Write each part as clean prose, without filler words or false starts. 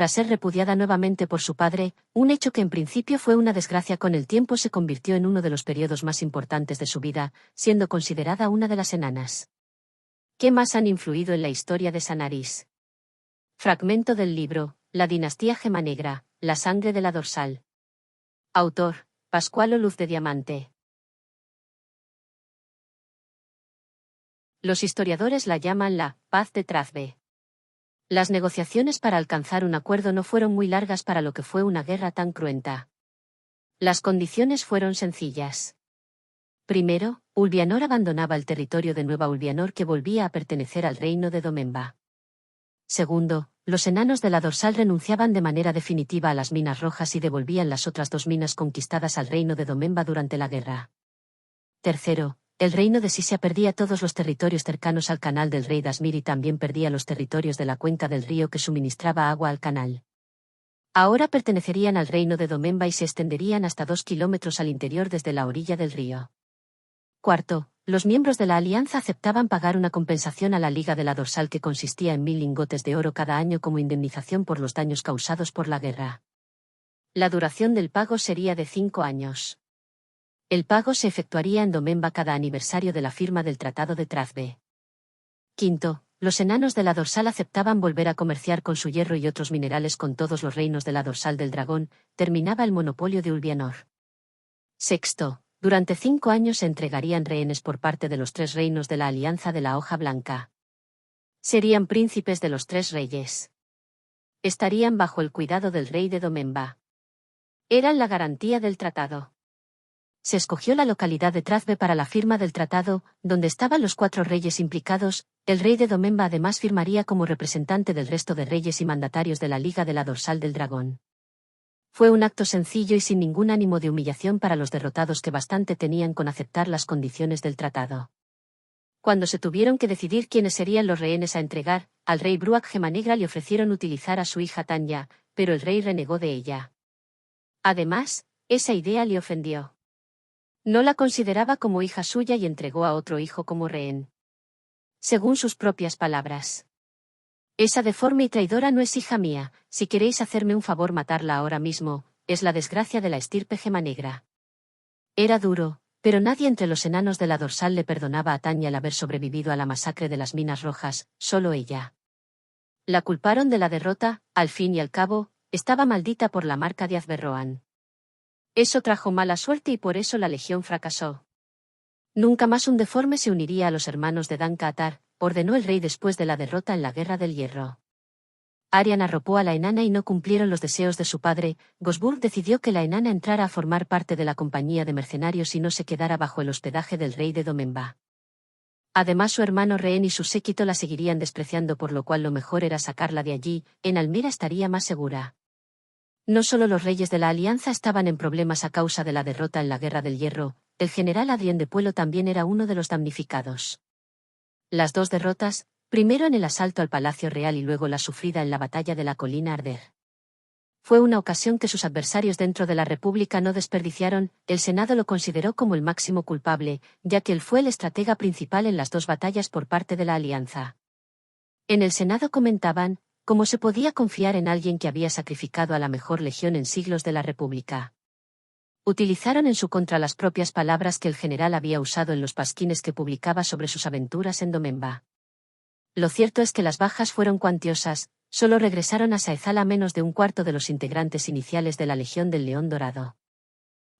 Tras ser repudiada nuevamente por su padre, un hecho que en principio fue una desgracia con el tiempo se convirtió en uno de los periodos más importantes de su vida, siendo considerada una de las enanas. ¿Qué más han influido en la historia de Sanaris? Fragmento del libro, La dinastía Gemanegra, la sangre de la dorsal. Autor, Pascualo Luz de Diamante. Los historiadores la llaman la paz de Trazbe. Las negociaciones para alcanzar un acuerdo no fueron muy largas para lo que fue una guerra tan cruenta. Las condiciones fueron sencillas. Primero, Ulvianor abandonaba el territorio de Nueva Ulvianor que volvía a pertenecer al reino de Domemba. Segundo, los enanos de la dorsal renunciaban de manera definitiva a las minas rojas y devolvían las otras 2 minas conquistadas al reino de Domemba durante la guerra. Tercero, el reino de Sisia perdía todos los territorios cercanos al canal del rey Dasmir y también perdía los territorios de la cuenca del río que suministraba agua al canal. Ahora pertenecerían al reino de Domemba y se extenderían hasta 2 kilómetros al interior desde la orilla del río. Cuarto, los miembros de la alianza aceptaban pagar una compensación a la Liga de la Dorsal que consistía en 1000 lingotes de oro cada año como indemnización por los daños causados por la guerra. La duración del pago sería de 5 años. El pago se efectuaría en Domemba cada aniversario de la firma del Tratado de Trazbe. Quinto, los enanos de la dorsal aceptaban volver a comerciar con su hierro y otros minerales con todos los reinos de la dorsal del dragón, terminaba el monopolio de Ulvianor. Sexto, durante 5 años se entregarían rehenes por parte de los 3 reinos de la Alianza de la Hoja Blanca. Serían príncipes de los 3 reyes. Estarían bajo el cuidado del rey de Domemba. Eran la garantía del tratado. Se escogió la localidad de Trazbe para la firma del tratado, donde estaban los 4 reyes implicados. El rey de Domemba además firmaría como representante del resto de reyes y mandatarios de la Liga de la Dorsal del Dragón. Fue un acto sencillo y sin ningún ánimo de humillación para los derrotados que bastante tenían con aceptar las condiciones del tratado. Cuando se tuvieron que decidir quiénes serían los rehenes a entregar, al rey Bruach Gemanegra le ofrecieron utilizar a su hija Tanya, pero el rey renegó de ella. Además, esa idea le ofendió. No la consideraba como hija suya y entregó a otro hijo como rehén. Según sus propias palabras. Esa deforme y traidora no es hija mía, si queréis hacerme un favor matarla ahora mismo, es la desgracia de la estirpe Gemanegra. Era duro, pero nadie entre los enanos de la dorsal le perdonaba a Tanya el haber sobrevivido a la masacre de las minas rojas, solo ella. La culparon de la derrota, al fin y al cabo, estaba maldita por la marca de Azberroan. Eso trajo mala suerte y por eso la legión fracasó. Nunca más un deforme se uniría a los hermanos de Dan-Kaatar, ordenó el rey después de la derrota en la Guerra del Hierro. Arian arropó a la enana y no cumplieron los deseos de su padre. Gosburg decidió que la enana entrara a formar parte de la compañía de mercenarios y no se quedara bajo el hospedaje del rey de Domemba. Además su hermano rehén y su séquito la seguirían despreciando, por lo cual lo mejor era sacarla de allí. En Almira estaría más segura. No solo los reyes de la alianza estaban en problemas a causa de la derrota en la Guerra del Hierro, el general Adrien de Puelo también era uno de los damnificados. Las 2 derrotas, primero en el asalto al Palacio Real y luego la sufrida en la batalla de la Colina Arder. Fue una ocasión que sus adversarios dentro de la República no desperdiciaron. El Senado lo consideró como el máximo culpable, ya que él fue el estratega principal en las 2 batallas por parte de la alianza. En el Senado comentaban, ¿cómo se podía confiar en alguien que había sacrificado a la mejor legión en siglos de la República? Utilizaron en su contra las propias palabras que el general había usado en los pasquines que publicaba sobre sus aventuras en Domemba. Lo cierto es que las bajas fueron cuantiosas, solo regresaron a Saezala menos de un cuarto de los integrantes iniciales de la Legión del León Dorado.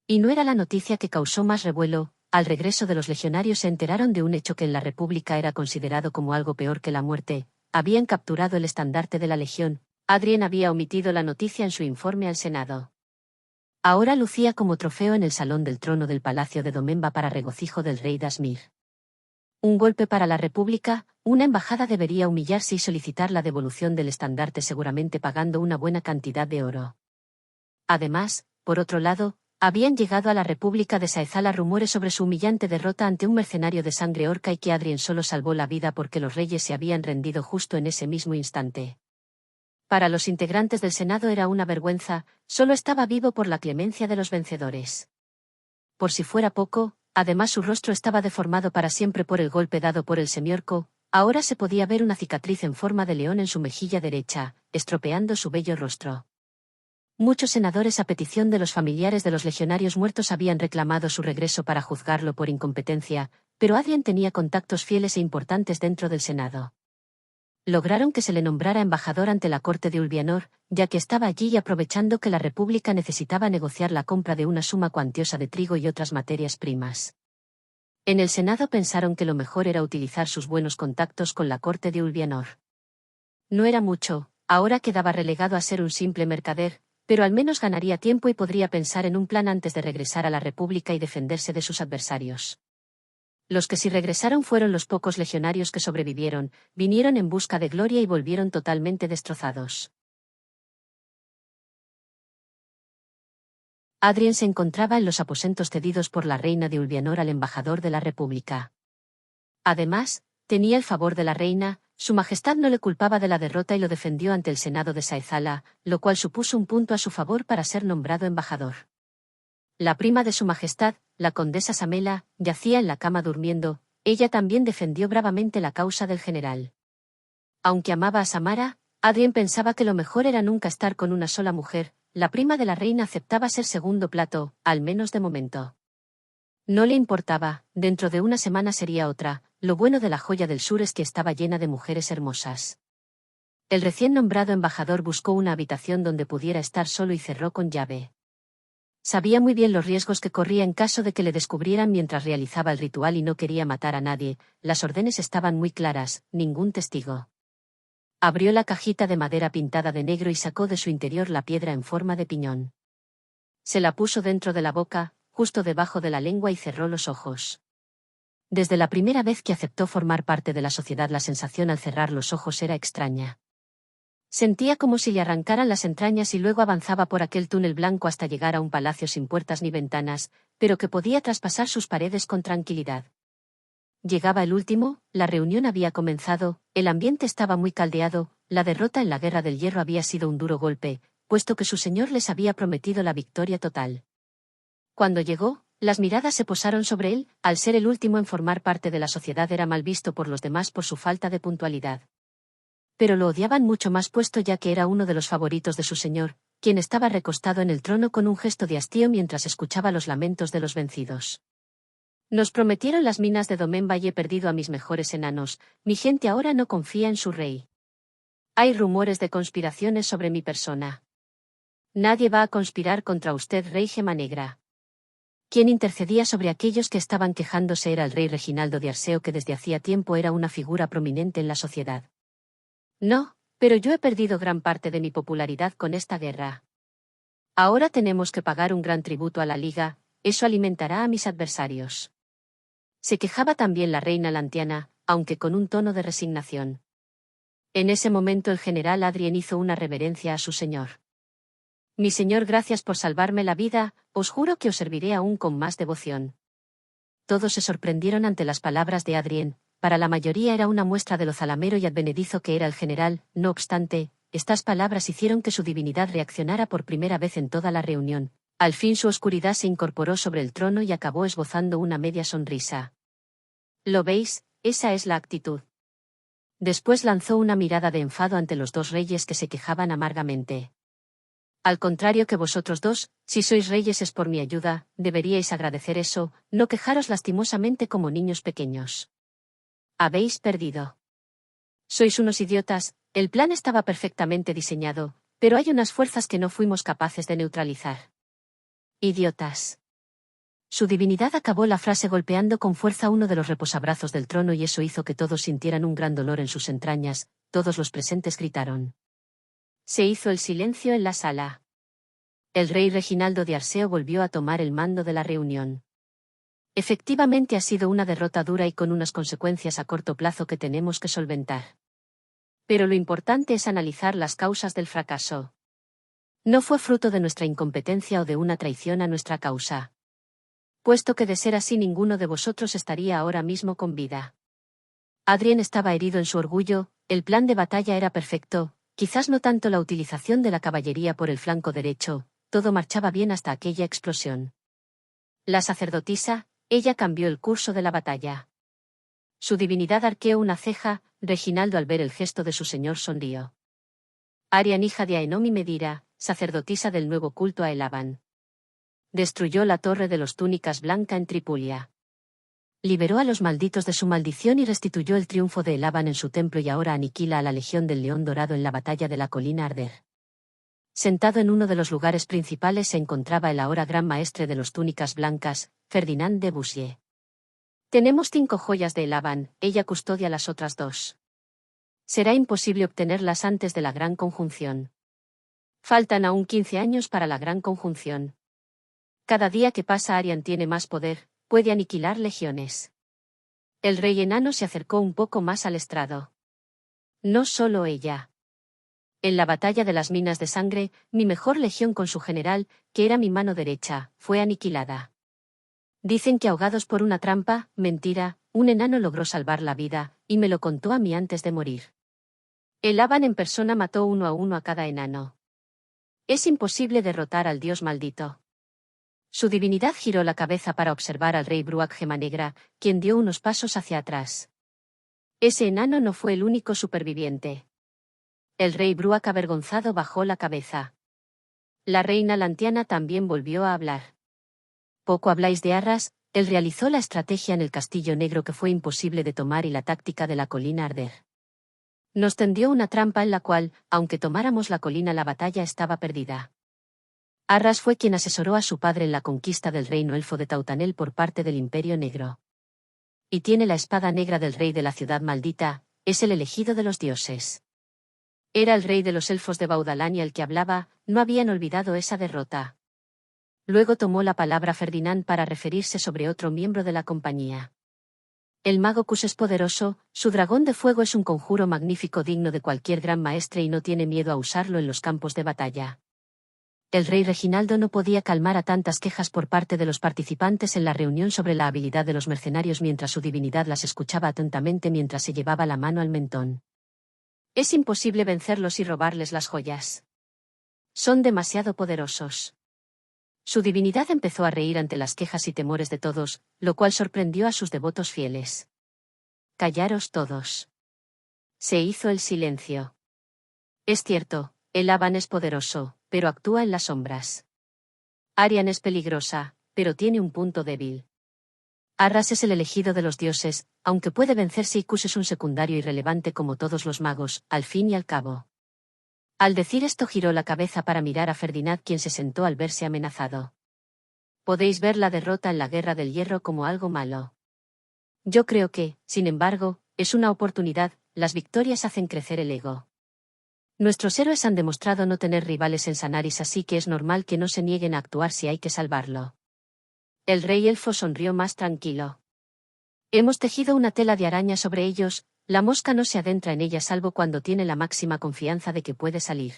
Y no era la noticia que causó más revuelo. Al regreso de los legionarios se enteraron de un hecho que en la República era considerado como algo peor que la muerte. Habían capturado el estandarte de la Legión. Adrien había omitido la noticia en su informe al Senado. Ahora lucía como trofeo en el salón del trono del Palacio de Domemba para regocijo del rey Dasmir. Un golpe para la República. Una embajada debería humillarse y solicitar la devolución del estandarte, seguramente pagando una buena cantidad de oro. Además, por otro lado, habían llegado a la República de Saezala rumores sobre su humillante derrota ante un mercenario de sangre orca y que Adrien solo salvó la vida porque los reyes se habían rendido justo en ese mismo instante. Para los integrantes del Senado era una vergüenza, solo estaba vivo por la clemencia de los vencedores. Por si fuera poco, además su rostro estaba deformado para siempre por el golpe dado por el semiorco. Ahora se podía ver una cicatriz en forma de león en su mejilla derecha, estropeando su bello rostro. Muchos senadores a petición de los familiares de los legionarios muertos habían reclamado su regreso para juzgarlo por incompetencia, pero Adrien tenía contactos fieles e importantes dentro del Senado. Lograron que se le nombrara embajador ante la corte de Ulvianor, ya que estaba allí y aprovechando que la República necesitaba negociar la compra de una suma cuantiosa de trigo y otras materias primas. En el Senado pensaron que lo mejor era utilizar sus buenos contactos con la corte de Ulvianor. No era mucho, ahora quedaba relegado a ser un simple mercader, pero al menos ganaría tiempo y podría pensar en un plan antes de regresar a la República y defenderse de sus adversarios. Los que sí regresaron fueron los pocos legionarios que sobrevivieron, vinieron en busca de gloria y volvieron totalmente destrozados. Adrien se encontraba en los aposentos cedidos por la reina de Ulvianor al embajador de la República. Además, tenía el favor de la reina, su majestad no le culpaba de la derrota y lo defendió ante el Senado de Saezala, lo cual supuso un punto a su favor para ser nombrado embajador. La prima de su majestad, la condesa Samela, yacía en la cama durmiendo, ella también defendió bravamente la causa del general. Aunque amaba a Samara, Adrien pensaba que lo mejor era nunca estar con una sola mujer, la prima de la reina aceptaba ser segundo plato, al menos de momento. No le importaba, dentro de una semana sería otra, lo bueno de la joya del sur es que estaba llena de mujeres hermosas. El recién nombrado embajador buscó una habitación donde pudiera estar solo y cerró con llave. Sabía muy bien los riesgos que corría en caso de que le descubrieran mientras realizaba el ritual y no quería matar a nadie, las órdenes estaban muy claras, ningún testigo. Abrió la cajita de madera pintada de negro y sacó de su interior la piedra en forma de piñón. Se la puso dentro de la boca, justo debajo de la lengua y cerró los ojos. Desde la primera vez que aceptó formar parte de la sociedad la sensación al cerrar los ojos era extraña. Sentía como si le arrancaran las entrañas y luego avanzaba por aquel túnel blanco hasta llegar a un palacio sin puertas ni ventanas, pero que podía traspasar sus paredes con tranquilidad. Llegaba el último, la reunión había comenzado, el ambiente estaba muy caldeado, la derrota en la Guerra del Hierro había sido un duro golpe, puesto que su señor les había prometido la victoria total. Cuando llegó, las miradas se posaron sobre él, al ser el último en formar parte de la sociedad era mal visto por los demás por su falta de puntualidad. Pero lo odiaban mucho más puesto ya que era uno de los favoritos de su señor, quien estaba recostado en el trono con un gesto de hastío mientras escuchaba los lamentos de los vencidos. Nos prometieron las minas de Domenba y he perdido a mis mejores enanos, mi gente ahora no confía en su rey. Hay rumores de conspiraciones sobre mi persona. Nadie va a conspirar contra usted, rey Gema Negra. Quien intercedía sobre aquellos que estaban quejándose era el rey Reginaldo de Arseo, que desde hacía tiempo era una figura prominente en la sociedad. No, pero yo he perdido gran parte de mi popularidad con esta guerra. Ahora tenemos que pagar un gran tributo a la Liga, eso alimentará a mis adversarios. Se quejaba también la reina Lantiana, aunque con un tono de resignación. En ese momento el general Adrien hizo una reverencia a su señor. Mi señor, gracias por salvarme la vida, os juro que os serviré aún con más devoción. Todos se sorprendieron ante las palabras de Adrien. Para la mayoría era una muestra de lo zalamero y advenedizo que era el general, no obstante, estas palabras hicieron que su divinidad reaccionara por primera vez en toda la reunión. Al fin su oscuridad se incorporó sobre el trono y acabó esbozando una media sonrisa. ¿Lo veis? Esa es la actitud. Después lanzó una mirada de enfado ante los dos reyes que se quejaban amargamente. Al contrario que vosotros dos, si sois reyes es por mi ayuda, deberíais agradecer eso, no quejaros lastimosamente como niños pequeños. Habéis perdido. Sois unos idiotas, el plan estaba perfectamente diseñado, pero hay unas fuerzas que no fuimos capaces de neutralizar. Idiotas. Su divinidad acabó la frase golpeando con fuerza uno de los reposabrazos del trono y eso hizo que todos sintieran un gran dolor en sus entrañas, todos los presentes gritaron. Se hizo el silencio en la sala. El rey Reginaldo de Arseo volvió a tomar el mando de la reunión. Efectivamente ha sido una derrota dura y con unas consecuencias a corto plazo que tenemos que solventar. Pero lo importante es analizar las causas del fracaso. No fue fruto de nuestra incompetencia o de una traición a nuestra causa. Puesto que de ser así ninguno de vosotros estaría ahora mismo con vida. Adrien estaba herido en su orgullo, el plan de batalla era perfecto, quizás no tanto la utilización de la caballería por el flanco derecho, todo marchaba bien hasta aquella explosión. La sacerdotisa, ella cambió el curso de la batalla. Su divinidad arqueó una ceja. Reginaldo al ver el gesto de su señor sonrió. Arian, hija de Aenom y Medira, sacerdotisa del nuevo culto a Elaban. Destruyó la torre de los túnicas blanca en Tripulia. Liberó a los malditos de su maldición y restituyó el triunfo de Elaban en su templo, y ahora aniquila a la Legión del León Dorado en la batalla de la colina Arder. Sentado en uno de los lugares principales se encontraba el ahora gran maestre de los túnicas blancas, Ferdinand de Boussier. Tenemos 5 joyas de Elaban, ella custodia las otras 2. Será imposible obtenerlas antes de la gran conjunción. Faltan aún 15 años para la gran conjunción. Cada día que pasa Arian tiene más poder, puede aniquilar legiones. El rey enano se acercó un poco más al estrado. No solo ella. En la batalla de las minas de sangre, mi mejor legión con su general, que era mi mano derecha, fue aniquilada. Dicen que ahogados por una trampa, mentira, un enano logró salvar la vida, y me lo contó a mí antes de morir. Elaban en persona mató 1 a 1 a cada enano. Es imposible derrotar al dios maldito. Su divinidad giró la cabeza para observar al rey Bruac Gemanegra, quien dio unos pasos hacia atrás. Ese enano no fue el único superviviente. El rey Bruac avergonzado bajó la cabeza. La reina Lantiana también volvió a hablar. Poco habláis de Arras, él realizó la estrategia en el Castillo Negro que fue imposible de tomar y la táctica de la colina Arder. Nos tendió una trampa en la cual, aunque tomáramos la colina, la batalla estaba perdida. Arras fue quien asesoró a su padre en la conquista del reino elfo de Tautanel por parte del Imperio Negro. Y tiene la espada negra del rey de la ciudad maldita, es el elegido de los dioses. Era el rey de los elfos de Baudalania el que hablaba, no habían olvidado esa derrota. Luego tomó la palabra Ferdinand para referirse sobre otro miembro de la compañía. El mago Cus es poderoso, su dragón de fuego es un conjuro magnífico digno de cualquier gran maestre y no tiene miedo a usarlo en los campos de batalla. El rey Reginaldo no podía calmar a tantas quejas por parte de los participantes en la reunión sobre la habilidad de los mercenarios mientras su divinidad las escuchaba atentamente mientras se llevaba la mano al mentón. Es imposible vencerlos y robarles las joyas. Son demasiado poderosos. Su divinidad empezó a reír ante las quejas y temores de todos, lo cual sorprendió a sus devotos fieles. Callaros todos. Se hizo el silencio. Es cierto, Elaban es poderoso, pero actúa en las sombras. Arian es peligrosa, pero tiene un punto débil. Arras es el elegido de los dioses, aunque puede vencerse, y Cus es un secundario irrelevante como todos los magos, al fin y al cabo. Al decir esto giró la cabeza para mirar a Ferdinand, quien se sentó al verse amenazado. Podéis ver la derrota en la Guerra del Hierro como algo malo. Yo creo que, sin embargo, es una oportunidad, las victorias hacen crecer el ego. Nuestros héroes han demostrado no tener rivales en Sanaris, así que es normal que no se nieguen a actuar si hay que salvarlo. El rey elfo sonrió más tranquilo. Hemos tejido una tela de araña sobre ellos, la mosca no se adentra en ella salvo cuando tiene la máxima confianza de que puede salir.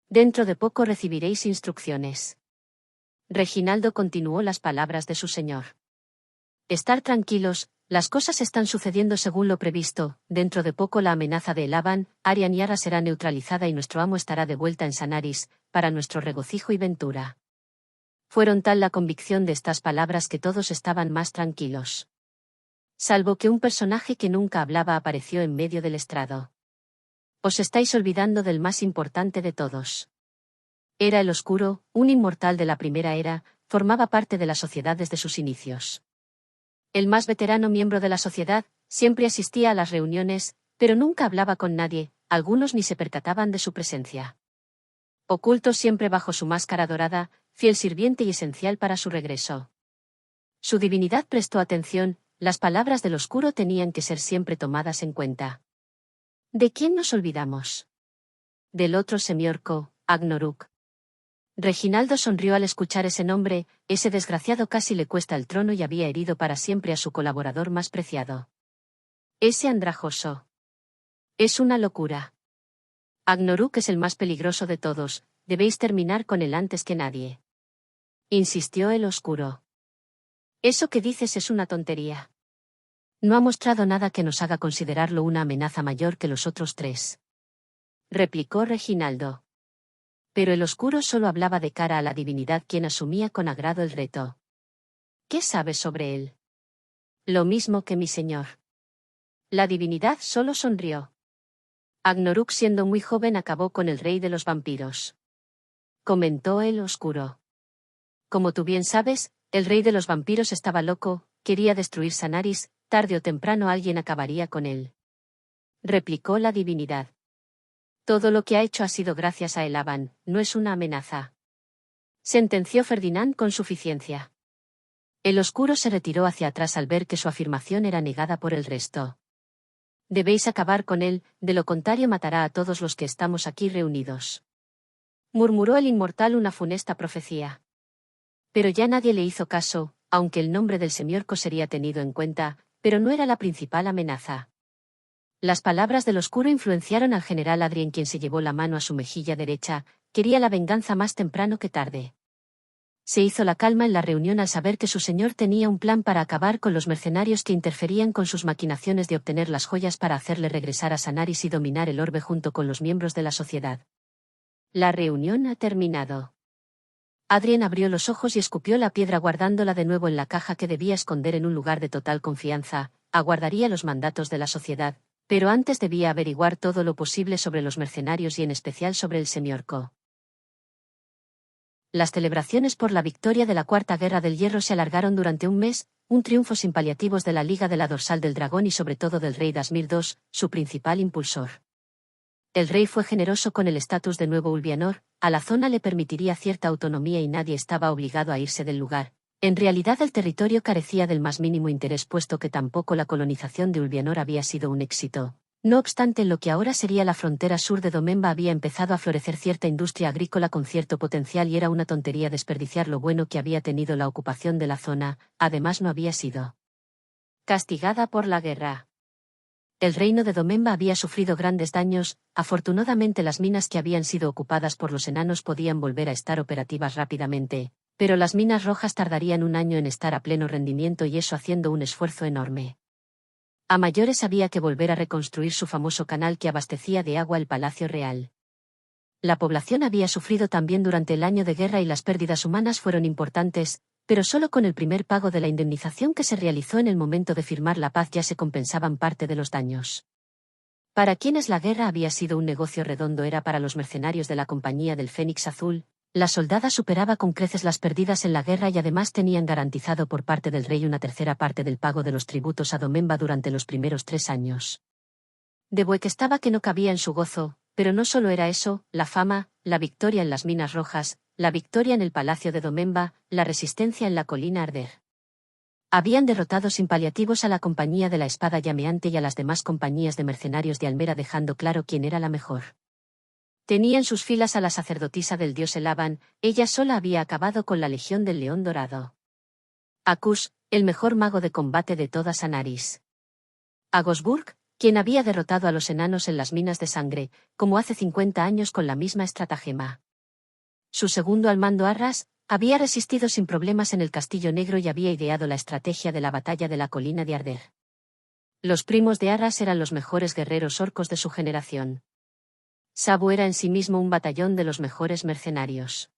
Dentro de poco recibiréis instrucciones. Reginaldo continuó las palabras de su señor. Estar tranquilos, las cosas están sucediendo según lo previsto, dentro de poco la amenaza de Elaban, Arian y Arras será neutralizada y nuestro amo estará de vuelta en Sanaris, para nuestro regocijo y ventura. Fueron tal la convicción de estas palabras que todos estaban más tranquilos. Salvo que un personaje que nunca hablaba apareció en medio del estrado. Os estáis olvidando del más importante de todos. Era el Oscuro, un inmortal de la primera era, formaba parte de la sociedad desde sus inicios. El más veterano miembro de la sociedad, siempre asistía a las reuniones, pero nunca hablaba con nadie, algunos ni se percataban de su presencia. Oculto siempre bajo su máscara dorada, fiel sirviente y esencial para su regreso. Su divinidad prestó atención, las palabras del Oscuro tenían que ser siempre tomadas en cuenta. ¿De quién nos olvidamos? Del otro semiorco, Agnoruk. Reginaldo sonrió al escuchar ese nombre, ese desgraciado casi le cuesta el trono y había herido para siempre a su colaborador más preciado. Ese andrajoso. Es una locura. Agnoruk es el más peligroso de todos, debéis terminar con él antes que nadie. Insistió el Oscuro. Eso que dices es una tontería. No ha mostrado nada que nos haga considerarlo una amenaza mayor que los otros 3. Replicó Reginaldo. Pero el Oscuro solo hablaba de cara a la divinidad, quien asumía con agrado el reto. ¿Qué sabes sobre él? Lo mismo que mi señor. La divinidad solo sonrió. Agnarok, siendo muy joven, acabó con el rey de los vampiros. Comentó el oscuro. Como tú bien sabes, el rey de los vampiros estaba loco, quería destruir Sanaris, tarde o temprano alguien acabaría con él. Replicó la divinidad. Todo lo que ha hecho ha sido gracias a Elaban, no es una amenaza. Sentenció Ferdinand con suficiencia. El oscuro se retiró hacia atrás al ver que su afirmación era negada por el resto. Debéis acabar con él, de lo contrario matará a todos los que estamos aquí reunidos. Murmuró el inmortal una funesta profecía. Pero ya nadie le hizo caso, aunque el nombre del semiorco sería tenido en cuenta, pero no era la principal amenaza. Las palabras del oscuro influenciaron al general Adrien, quien se llevó la mano a su mejilla derecha, quería la venganza más temprano que tarde. Se hizo la calma en la reunión al saber que su señor tenía un plan para acabar con los mercenarios que interferían con sus maquinaciones de obtener las joyas para hacerle regresar a Sanaris y dominar el orbe junto con los miembros de la sociedad. La reunión ha terminado. Adrien abrió los ojos y escupió la piedra guardándola de nuevo en la caja que debía esconder en un lugar de total confianza, aguardaría los mandatos de la sociedad, pero antes debía averiguar todo lo posible sobre los mercenarios y en especial sobre el semiorco. Las celebraciones por la victoria de la Cuarta Guerra del Hierro se alargaron durante un mes, un triunfo sin paliativos de la Liga de la Dorsal del Dragón y sobre todo del rey Dasmir II, su principal impulsor. El rey fue generoso con el estatus de nuevo Ulvianor, a la zona le permitiría cierta autonomía y nadie estaba obligado a irse del lugar. En realidad el territorio carecía del más mínimo interés puesto que tampoco la colonización de Ulvianor había sido un éxito. No obstante, en lo que ahora sería la frontera sur de Domemba había empezado a florecer cierta industria agrícola con cierto potencial y era una tontería desperdiciar lo bueno que había tenido la ocupación de la zona, además no había sido castigada por la guerra. El reino de Domemba había sufrido grandes daños, afortunadamente las minas que habían sido ocupadas por los enanos podían volver a estar operativas rápidamente, pero las minas rojas tardarían un año en estar a pleno rendimiento y eso haciendo un esfuerzo enorme. A mayores había que volver a reconstruir su famoso canal que abastecía de agua el Palacio Real. La población había sufrido también durante el año de guerra y las pérdidas humanas fueron importantes, pero solo con el primer pago de la indemnización que se realizó en el momento de firmar la paz ya se compensaban parte de los daños. Para quienes la guerra había sido un negocio redondo era para los mercenarios de la Compañía del Fénix Azul. La soldada superaba con creces las pérdidas en la guerra y además tenían garantizado por parte del rey una tercera parte del pago de los tributos a Domemba durante los primeros 3 años. De Buek estaba que no cabía en su gozo, pero no solo era eso, la fama, la victoria en las minas rojas, la victoria en el palacio de Domemba, la resistencia en la colina Arder. Habían derrotado sin paliativos a la Compañía de la Espada Llameante y a las demás compañías de mercenarios de Almera dejando claro quién era la mejor. Tenía en sus filas a la sacerdotisa del dios Elaban, ella sola había acabado con la Legión del León Dorado. A Kush, el mejor mago de combate de toda Sanaris. A Gosburg, quien había derrotado a los enanos en las minas de sangre, como hace 50 años con la misma estratagema. Su segundo al mando Arras, había resistido sin problemas en el Castillo Negro y había ideado la estrategia de la batalla de la colina de Arder. Los primos de Arras eran los mejores guerreros orcos de su generación. Sabu era en sí mismo un batallón de los mejores mercenarios.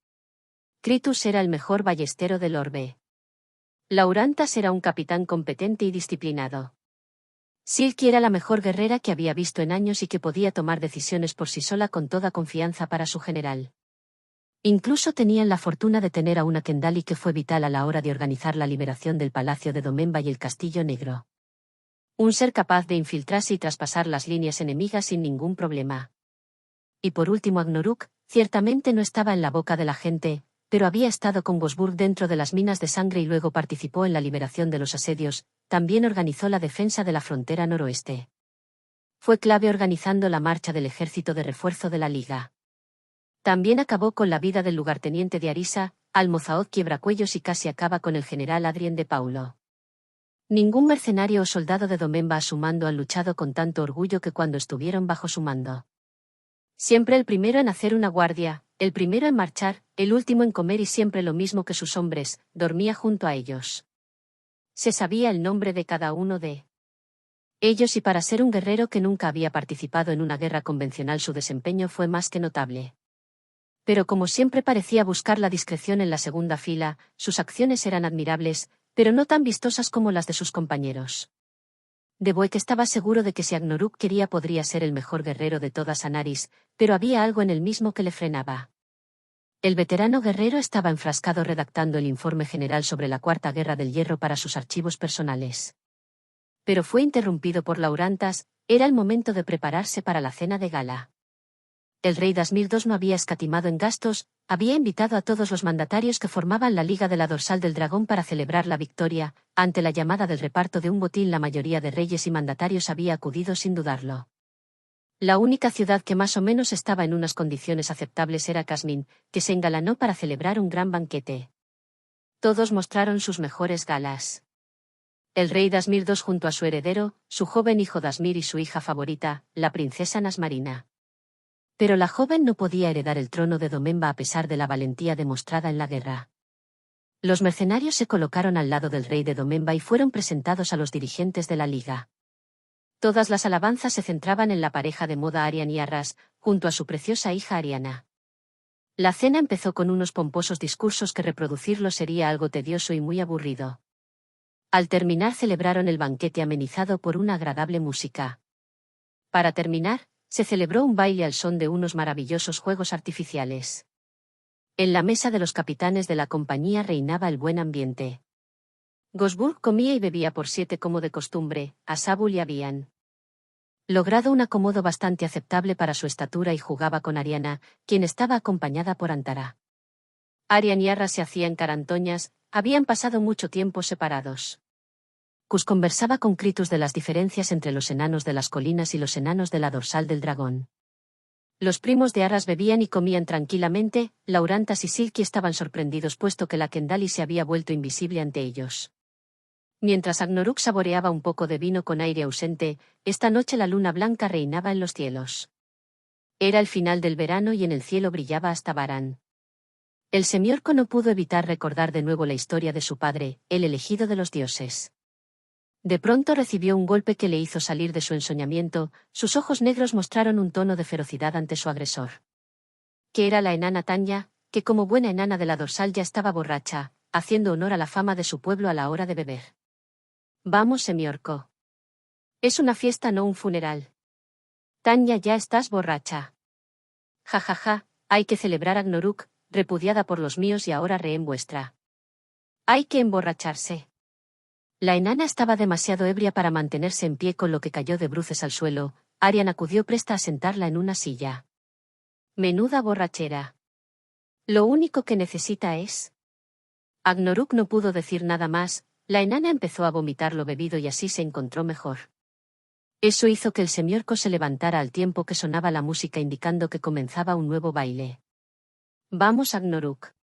Kritus era el mejor ballestero del orbe. Laurantas era un capitán competente y disciplinado. Silky era la mejor guerrera que había visto en años y que podía tomar decisiones por sí sola con toda confianza para su general. Incluso tenían la fortuna de tener a una Kendali que fue vital a la hora de organizar la liberación del Palacio de Domemba y el Castillo Negro. Un ser capaz de infiltrarse y traspasar las líneas enemigas sin ningún problema. Y por último Agnarok, ciertamente no estaba en la boca de la gente, pero había estado con Gosburg dentro de las minas de sangre y luego participó en la liberación de los asedios, también organizó la defensa de la frontera noroeste. Fue clave organizando la marcha del ejército de refuerzo de la Liga. También acabó con la vida del lugarteniente de Arisa, Almozaod Quiebracuellos y casi acaba con el general Adrien de Paulo. Ningún mercenario o soldado de Domemba a su mando han luchado con tanto orgullo que cuando estuvieron bajo su mando. Siempre el primero en hacer una guardia, el primero en marchar, el último en comer y siempre lo mismo que sus hombres, dormía junto a ellos. Se sabía el nombre de cada uno de ellos y para ser un guerrero que nunca había participado en una guerra convencional su desempeño fue más que notable. Pero como siempre parecía buscar la discreción en la segunda fila, sus acciones eran admirables, pero no tan vistosas como las de sus compañeros. Deboek estaba seguro de que si Agnoruk quería podría ser el mejor guerrero de toda Sanaris, pero había algo en él mismo que le frenaba. El veterano guerrero estaba enfrascado redactando el informe general sobre la Cuarta Guerra del Hierro para sus archivos personales. Pero fue interrumpido por Laurantas. Era el momento de prepararse para la cena de gala. El rey Dasmir II no había escatimado en gastos, había invitado a todos los mandatarios que formaban la Liga de la Dorsal del Dragón para celebrar la victoria. Ante la llamada del reparto de un botín, la mayoría de reyes y mandatarios había acudido sin dudarlo. La única ciudad que más o menos estaba en unas condiciones aceptables era Casmin, que se engalanó para celebrar un gran banquete. Todos mostraron sus mejores galas. El rey Dasmir II junto a su heredero, su joven hijo Dasmir y su hija favorita, la princesa Nasmarina. Pero la joven no podía heredar el trono de Domemba a pesar de la valentía demostrada en la guerra. Los mercenarios se colocaron al lado del rey de Domemba y fueron presentados a los dirigentes de la liga. Todas las alabanzas se centraban en la pareja de moda Arian y Arras, junto a su preciosa hija Ariana. La cena empezó con unos pomposos discursos que reproducirlo sería algo tedioso y muy aburrido. Al terminar celebraron el banquete amenizado por una agradable música. Para terminar, se celebró un baile al son de unos maravillosos fuegos artificiales. En la mesa de los capitanes de la compañía reinaba el buen ambiente. Gosburg comía y bebía por 7 como de costumbre, Asabul y habían logrado un acomodo bastante aceptable para su estatura y jugaba con Ariana, quien estaba acompañada por Antara. Arian y Arras se hacían carantoñas, habían pasado mucho tiempo separados. Cus conversaba con Kritus de las diferencias entre los enanos de las colinas y los enanos de la dorsal del dragón. Los primos de Arras bebían y comían tranquilamente. Laurantas y Silky estaban sorprendidos puesto que la Kendali se había vuelto invisible ante ellos. Mientras Agnoruk saboreaba un poco de vino con aire ausente, esta noche la luna blanca reinaba en los cielos. Era el final del verano y en el cielo brillaba hasta Varan. El semiorco no pudo evitar recordar de nuevo la historia de su padre, el elegido de los dioses. De pronto recibió un golpe que le hizo salir de su ensoñamiento, sus ojos negros mostraron un tono de ferocidad ante su agresor. Que era la enana Tanya, que como buena enana de la dorsal ya estaba borracha, haciendo honor a la fama de su pueblo a la hora de beber. Vamos, semiorco. Es una fiesta, no un funeral. Tanya, ya estás borracha. Ja ja ja, hay que celebrar Agnoruk, repudiada por los míos y ahora rehén vuestra. Hay que emborracharse. La enana estaba demasiado ebria para mantenerse en pie, con lo que cayó de bruces al suelo. Arian acudió presta a sentarla en una silla. Menuda borrachera. Lo único que necesita es... Agnoruk no pudo decir nada más, la enana empezó a vomitar lo bebido y así se encontró mejor. Eso hizo que el semiorco se levantara al tiempo que sonaba la música indicando que comenzaba un nuevo baile. Vamos, Agnoruk.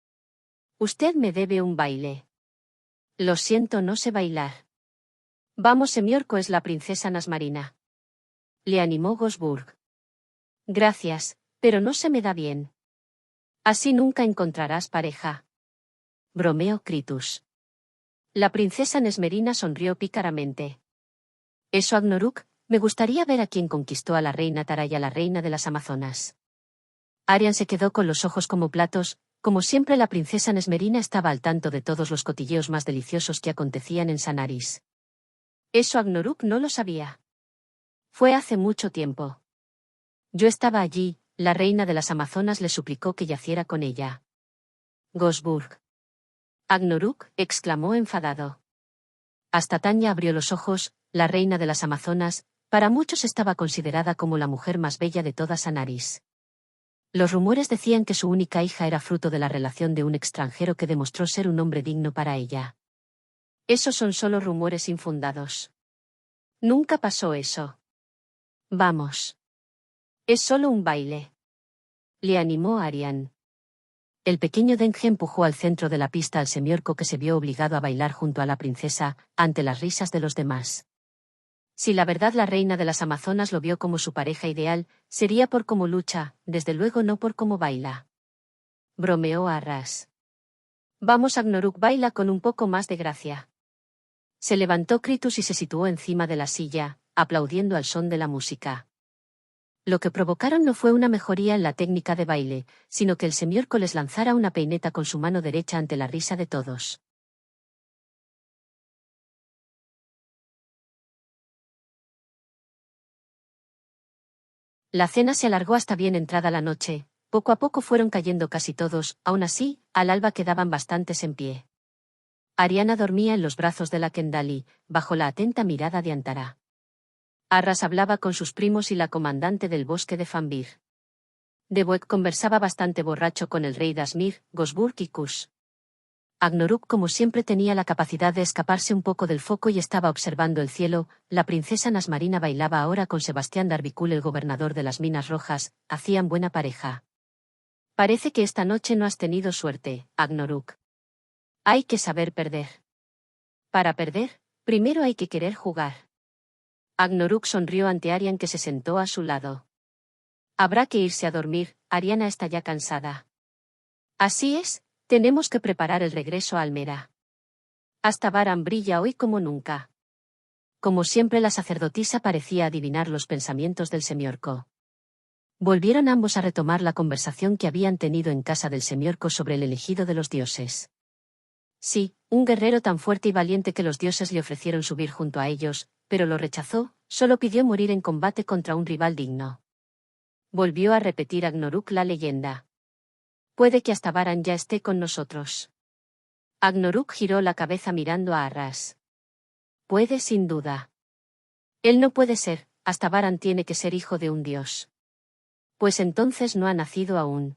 Usted me debe un baile. Lo siento, no sé bailar. Vamos, semiorco, es la princesa Nasmarina. Le animó Gosburg. Gracias, pero no se me da bien. Así nunca encontrarás pareja. Bromeó Kritus. La princesa Nesmerina sonrió pícaramente. Eso, Agnoruk, me gustaría ver a quién conquistó a la reina Tara y a la reina de las Amazonas. Arian se quedó con los ojos como platos. Como siempre, la princesa Nesmerina estaba al tanto de todos los cotilleos más deliciosos que acontecían en Sanaris. Eso Agnoruk no lo sabía. Fue hace mucho tiempo. Yo estaba allí, la reina de las Amazonas le suplicó que yaciera con ella. Gosburg. Agnoruk, exclamó enfadado. Hasta Tanya abrió los ojos. La reina de las Amazonas, para muchos estaba considerada como la mujer más bella de toda Sanaris. Los rumores decían que su única hija era fruto de la relación de un extranjero que demostró ser un hombre digno para ella. Esos son solo rumores infundados. Nunca pasó eso. Vamos. Es solo un baile. Le animó Arian. El pequeño Dengue empujó al centro de la pista al semiorco, que se vio obligado a bailar junto a la princesa, ante las risas de los demás. Si la verdad la reina de las Amazonas lo vio como su pareja ideal, sería por cómo lucha, desde luego no por cómo baila. Bromeó Arras. Vamos, Agnoruk, baila con un poco más de gracia. Se levantó Kritus y se situó encima de la silla, aplaudiendo al son de la música. Lo que provocaron no fue una mejoría en la técnica de baile, sino que el semiorco les lanzara una peineta con su mano derecha ante la risa de todos. La cena se alargó hasta bien entrada la noche, poco a poco fueron cayendo casi todos, aún así, al alba quedaban bastantes en pie. Ariana dormía en los brazos de la Kendali, bajo la atenta mirada de Antara. Arras hablaba con sus primos y la comandante del bosque de Fambir. Deboek conversaba bastante borracho con el rey Dasmir, Gosburg y Kush. Agnoruk como siempre tenía la capacidad de escaparse un poco del foco y estaba observando el cielo. La princesa Nasmarina bailaba ahora con Sebastián Darbicul, el gobernador de las Minas Rojas, hacían buena pareja. Parece que esta noche no has tenido suerte, Agnoruk. Hay que saber perder. Para perder, primero hay que querer jugar. Agnoruk sonrió ante Arian, que se sentó a su lado. Habrá que irse a dormir, Ariana está ya cansada. Así es, tenemos que preparar el regreso a Almera. Astabaran brilla hoy como nunca. Como siempre, la sacerdotisa parecía adivinar los pensamientos del semiorco. Volvieron ambos a retomar la conversación que habían tenido en casa del semiorco sobre el elegido de los dioses. Sí, un guerrero tan fuerte y valiente que los dioses le ofrecieron subir junto a ellos, pero lo rechazó, solo pidió morir en combate contra un rival digno. Volvió a repetir Agnoruk la leyenda. Puede que Astabaran ya esté con nosotros. Agnoruk giró la cabeza mirando a Arras. Puede sin duda. Él no puede ser, Astabaran tiene que ser hijo de un dios. Pues entonces no ha nacido aún.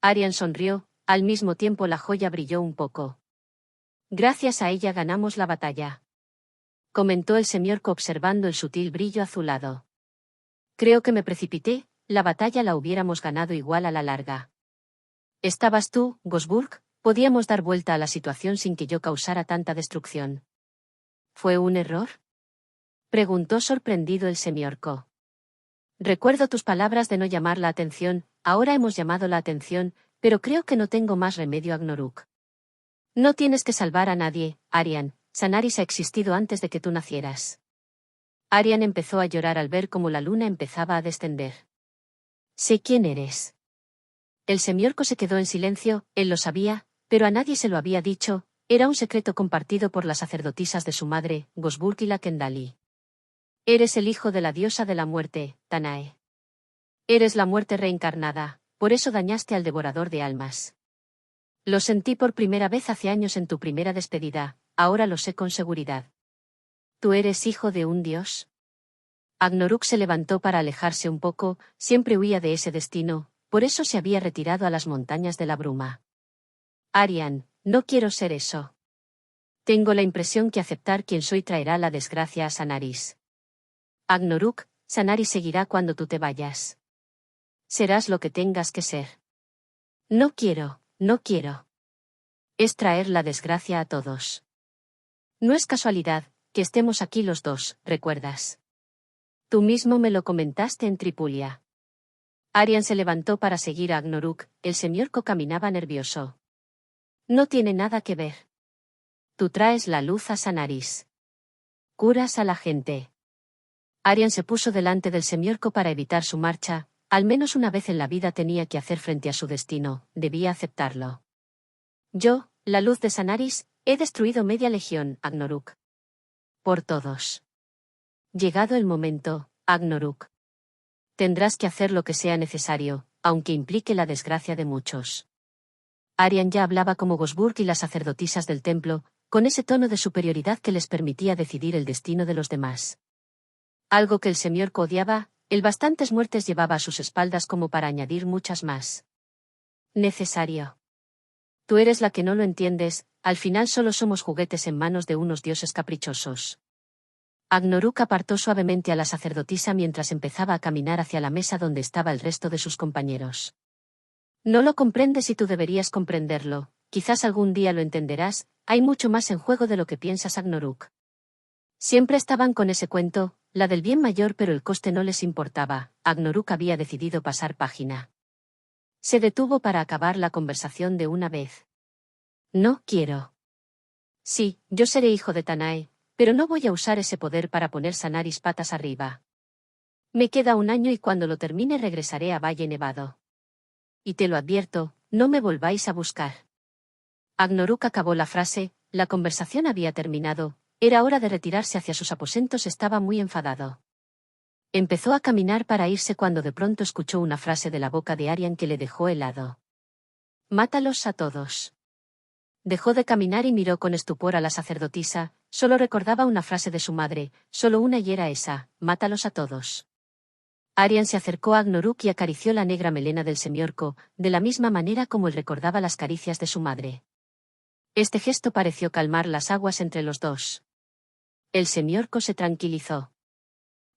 Arian sonrió, al mismo tiempo la joya brilló un poco. Gracias a ella ganamos la batalla. Comentó el semiorco observando el sutil brillo azulado. Creo que me precipité, la batalla la hubiéramos ganado igual a la larga. Estabas tú, Gosburg, podíamos dar vuelta a la situación sin que yo causara tanta destrucción. ¿Fue un error? Preguntó sorprendido el semiorco. Recuerdo tus palabras de no llamar la atención, ahora hemos llamado la atención, pero creo que no tengo más remedio, Agnoruk. No tienes que salvar a nadie, Arian, Sanaris ha existido antes de que tú nacieras. Arian empezó a llorar al ver cómo la luna empezaba a descender. Sé quién eres. El semiorco se quedó en silencio, él lo sabía, pero a nadie se lo había dicho, era un secreto compartido por las sacerdotisas de su madre, Gosburg y la Kendali. Eres el hijo de la diosa de la muerte, Tanae. Eres la muerte reencarnada, por eso dañaste al devorador de almas. Lo sentí por primera vez hace años en tu primera despedida, ahora lo sé con seguridad. ¿Tú eres hijo de un dios? Agnoruk se levantó para alejarse un poco, siempre huía de ese destino, por eso se había retirado a las montañas de la bruma. Arian, no quiero ser eso. Tengo la impresión que aceptar quien soy traerá la desgracia a Sanaris. Agnoruk, Sanaris seguirá cuando tú te vayas. Serás lo que tengas que ser. No quiero, no quiero. Es traer la desgracia a todos. No es casualidad que estemos aquí los dos, ¿recuerdas? Tú mismo me lo comentaste en Tripulia. Arian se levantó para seguir a Agnoruk, el semiorco caminaba nervioso. No tiene nada que ver. Tú traes la luz a Sanaris. Curas a la gente. Arian se puso delante del semiorco para evitar su marcha, al menos una vez en la vida tenía que hacer frente a su destino, debía aceptarlo. Yo, la luz de Sanaris, he destruido media legión, Agnoruk. Por todos. Llegado el momento, Agnoruk. Tendrás que hacer lo que sea necesario, aunque implique la desgracia de muchos. Arian ya hablaba como Gosburg y las sacerdotisas del templo, con ese tono de superioridad que les permitía decidir el destino de los demás. Algo que el semiorco odiaba, el bastantes muertes llevaba a sus espaldas como para añadir muchas más. Necesario. Tú eres la que no lo entiendes, al final solo somos juguetes en manos de unos dioses caprichosos. Agnoruk apartó suavemente a la sacerdotisa mientras empezaba a caminar hacia la mesa donde estaba el resto de sus compañeros. No lo comprendes y tú deberías comprenderlo, quizás algún día lo entenderás, hay mucho más en juego de lo que piensas, Agnoruk. Siempre estaban con ese cuento, la del bien mayor, pero el coste no les importaba, Agnoruk había decidido pasar página. Se detuvo para acabar la conversación de una vez. No quiero. Sí, yo seré hijo de Tanae, pero no voy a usar ese poder para poner Sanaris patas arriba. Me queda un año y cuando lo termine regresaré a Valle Nevado. Y te lo advierto, no me volváis a buscar. Agnoruk acabó la frase, la conversación había terminado, era hora de retirarse hacia sus aposentos, estaba muy enfadado. Empezó a caminar para irse cuando de pronto escuchó una frase de la boca de Arian que le dejó helado. «Mátalos a todos». Dejó de caminar y miró con estupor a la sacerdotisa, solo recordaba una frase de su madre, solo una y era esa: «Mátalos a todos». Arian se acercó a Agnoruk y acarició la negra melena del semiorco, de la misma manera como él recordaba las caricias de su madre. Este gesto pareció calmar las aguas entre los dos. El semiorco se tranquilizó.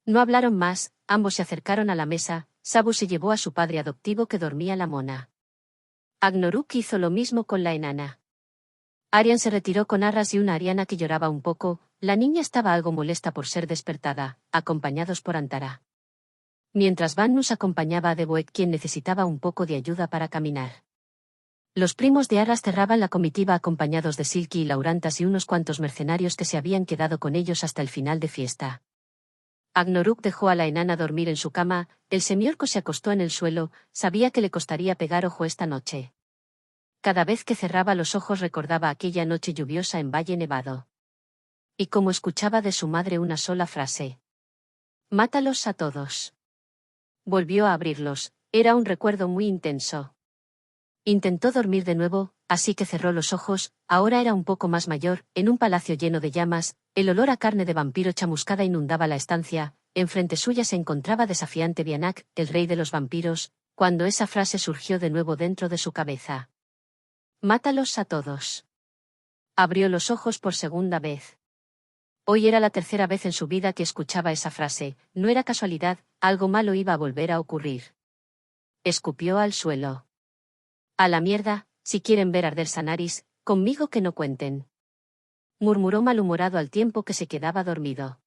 No hablaron más, ambos se acercaron a la mesa. Sabu se llevó a su padre adoptivo que dormía la mona. Agnoruk hizo lo mismo con la enana. Arian se retiró con Arras y una ariana que lloraba un poco. La niña estaba algo molesta por ser despertada, acompañados por Antara. Mientras Vannus acompañaba a Deboek, quien necesitaba un poco de ayuda para caminar. Los primos de Arras cerraban la comitiva acompañados de Silky y Laurantas y unos cuantos mercenarios que se habían quedado con ellos hasta el final de fiesta. Agnoruk dejó a la enana dormir en su cama, el semiorco se acostó en el suelo, sabía que le costaría pegar ojo esta noche. Cada vez que cerraba los ojos recordaba aquella noche lluviosa en Valle Nevado. Y como escuchaba de su madre una sola frase: «Mátalos a todos». Volvió a abrirlos, era un recuerdo muy intenso. Intentó dormir de nuevo, así que cerró los ojos. Ahora era un poco más mayor, en un palacio lleno de llamas, el olor a carne de vampiro chamuscada inundaba la estancia, enfrente suya se encontraba desafiante Bianak, el rey de los vampiros, cuando esa frase surgió de nuevo dentro de su cabeza. «Mátalos a todos». Abrió los ojos por segunda vez. Hoy era la tercera vez en su vida que escuchaba esa frase, no era casualidad, algo malo iba a volver a ocurrir. Escupió al suelo. «A la mierda, si quieren ver arder Sanaris, conmigo que no cuenten», murmuró malhumorado al tiempo que se quedaba dormido.